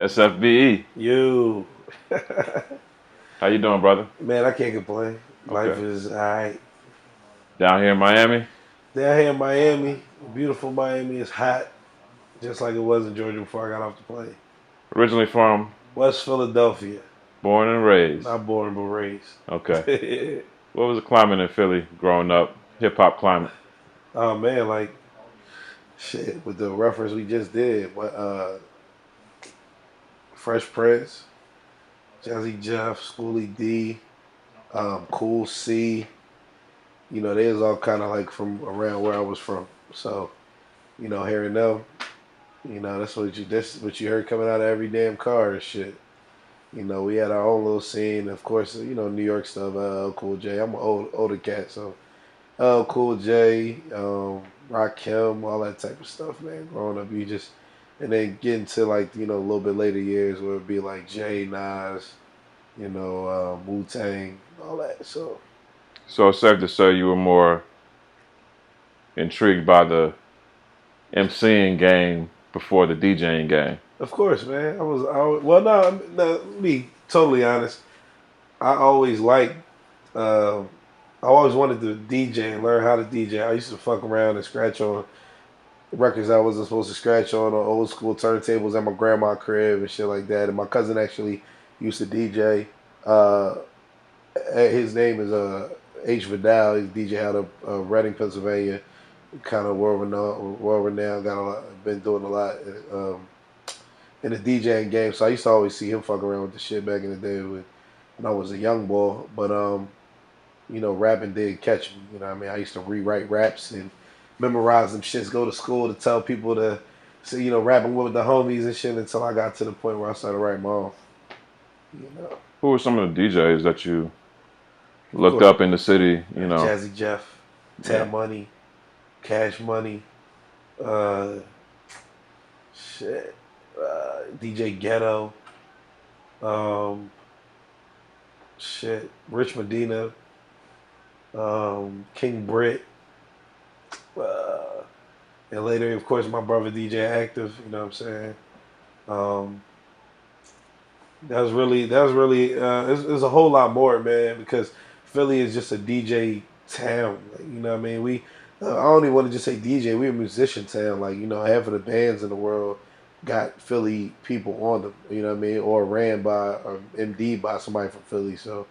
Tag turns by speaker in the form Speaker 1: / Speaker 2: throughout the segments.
Speaker 1: SFBE.
Speaker 2: You.
Speaker 1: How you doing, brother?
Speaker 2: Man, I can't complain. Life
Speaker 1: Okay.
Speaker 2: is alright.
Speaker 1: Down here in Miami?
Speaker 2: Down here in Miami, beautiful Miami, it's hot, just like it was in Georgia before I got off the plane.
Speaker 1: Originally from,
Speaker 2: West Philadelphia,
Speaker 1: born and raised.
Speaker 2: not born but raised.
Speaker 1: Okay. What was the climate in Philly growing up? Hip hop climate.
Speaker 2: Oh man, like shit, with the reference we just did, what Fresh Prince, Jazzy Jeff, Schoolie D, Cool C, they was all kind of like from around where I was from. So, hearing them, that's what you heard coming out of every damn car and shit. We had our own little scene. Of course, New York stuff. Cool J. I'm an older cat, so Cool J, Rakim, all that type of stuff, man. Growing up, and then getting to like a little bit later years where it'd be like Jay, Nas, Wu Tang, all that. So
Speaker 1: So it's safe to say you were more intrigued by the MCing game before the DJing game.
Speaker 2: of course, man, well, no, to be totally honest, I always liked. Uh, I always wanted to DJ and learn how to DJ. I used to fuck around and scratch on records I wasn't supposed to scratch on old school turntables at my grandma's crib and shit like that. And my cousin actually used to DJ. Uh, his name is H. Vidal. He's DJ out of Reading, Pennsylvania. Kind of world renowned. Been doing a lot in the DJing game. So I used to always see him fuck around with the shit back in the day when I was a young boy. But rapping did catch me. You know what I mean? I used to rewrite raps and memorize them shits, go to school to tell people to say, rapping with the homies and shit until I got to the point where I started writing my own. You know.
Speaker 1: Who were some of the DJs that you
Speaker 2: Of
Speaker 1: looked
Speaker 2: course.
Speaker 1: up in the city, you know?
Speaker 2: Jazzy Jeff,
Speaker 1: Yeah.
Speaker 2: Tab Money, Cash Money, uh shit. DJ Ghetto, um Rich Medina, King Britt, uh and later, of course, my brother DJ Active. You know what I'm saying? Um, it's a whole lot more, man, because Philly is just a DJ town. Like, you know what I mean? I don't even want to just say DJ. We're a musician town. Like, half of the bands in the world got Philly people on them. You know what I mean? Or ran by or MD by somebody from Philly. So,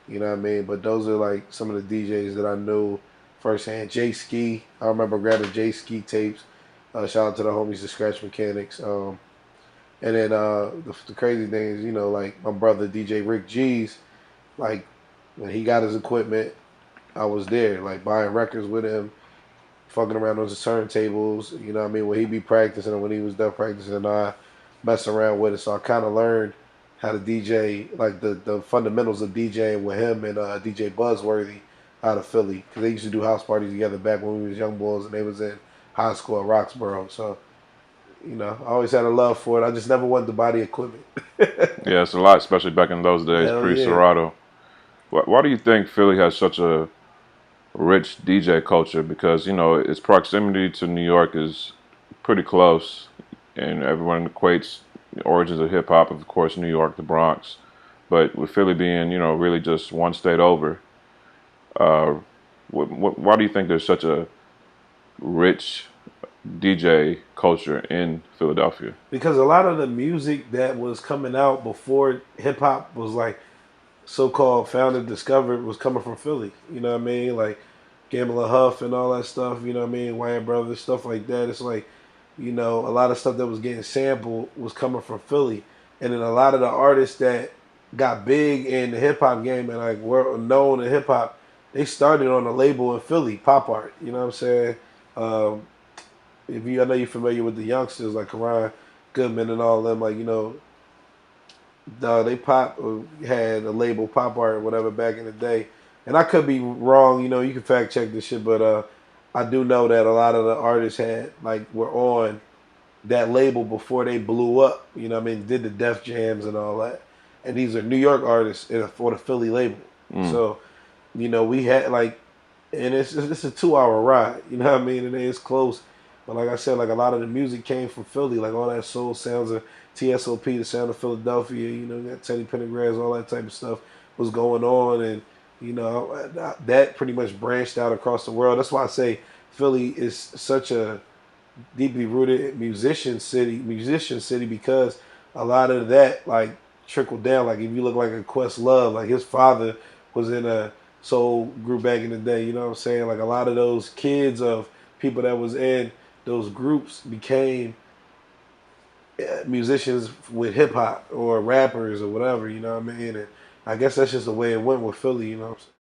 Speaker 2: you know what I mean? But those are like some of the DJs that I knew firsthand. J Ski. I remember grabbing J Ski tapes. Shout out to the homies, the Scratch Mechanics. And then the crazy thing is, like my brother DJ Rick G's, like when he got his equipment, I was there, like buying records with him, fucking around on the turntables. You know what I mean? When he be practicing and when he was done practicing, I mess around with it. So I kind of learned how to DJ, like the fundamentals of DJing with him and DJ Buzzworthy out of Philly, because they used to do house parties together back when we was young boys and they was in high school at Roxborough. So I always had a love for it. I just never wanted to buy the equipment.
Speaker 1: Yeah, it's a lot, especially back in those days,
Speaker 2: Hell
Speaker 1: pre
Speaker 2: yeah.
Speaker 1: Serato. Why do you think Philly has such a rich DJ culture? Because, its proximity to New York is pretty close, and everyone equates the origins of hip hop, of course, New York, the Bronx. But with Philly being, really just one state over, uh, why do you think there's such a rich DJ culture in Philadelphia?
Speaker 2: Because a lot of the music that was coming out before hip hop was like so called founded, discovered, was coming from Philly. You know what I mean? Like Gamble and Huff and all that stuff, you know what I mean? Wayne Brothers, stuff like that. It's like, a lot of stuff that was getting sampled was coming from Philly. And then a lot of the artists that got big in the hip hop game and like were known in hip hop, they started on a label in Philly, Pop Art. You know what I'm saying? Um, I know you're familiar with the youngsters like Karan Goodman and all of them, like they had a label Pop Art or whatever back in the day, and I could be wrong. You can fact check this shit, but I do know that a lot of the artists were on that label before they blew up. You know what I mean? Did the Def Jams and all that, and these are New York artists for the Philly label.
Speaker 1: Mm.
Speaker 2: So we had and it's a 2 hour ride. You know what I mean? And it's close. But like I said, like a lot of the music came from Philly, like all that soul sounds of TSOP, the sound of Philadelphia. You know, got Teddy Pendergrass, all that type of stuff was going on, and you know that pretty much branched out across the world. That's why I say Philly is such a deeply rooted musician city because a lot of that like trickled down. Like if you look like a Questlove, like his father was in a soul group back in the day. You know what I'm saying? Like a lot of those kids of people that was in those groups became musicians with hip hop or rappers or whatever. You know what I mean? And I guess that's just the way it went with Philly. You know what I'm saying?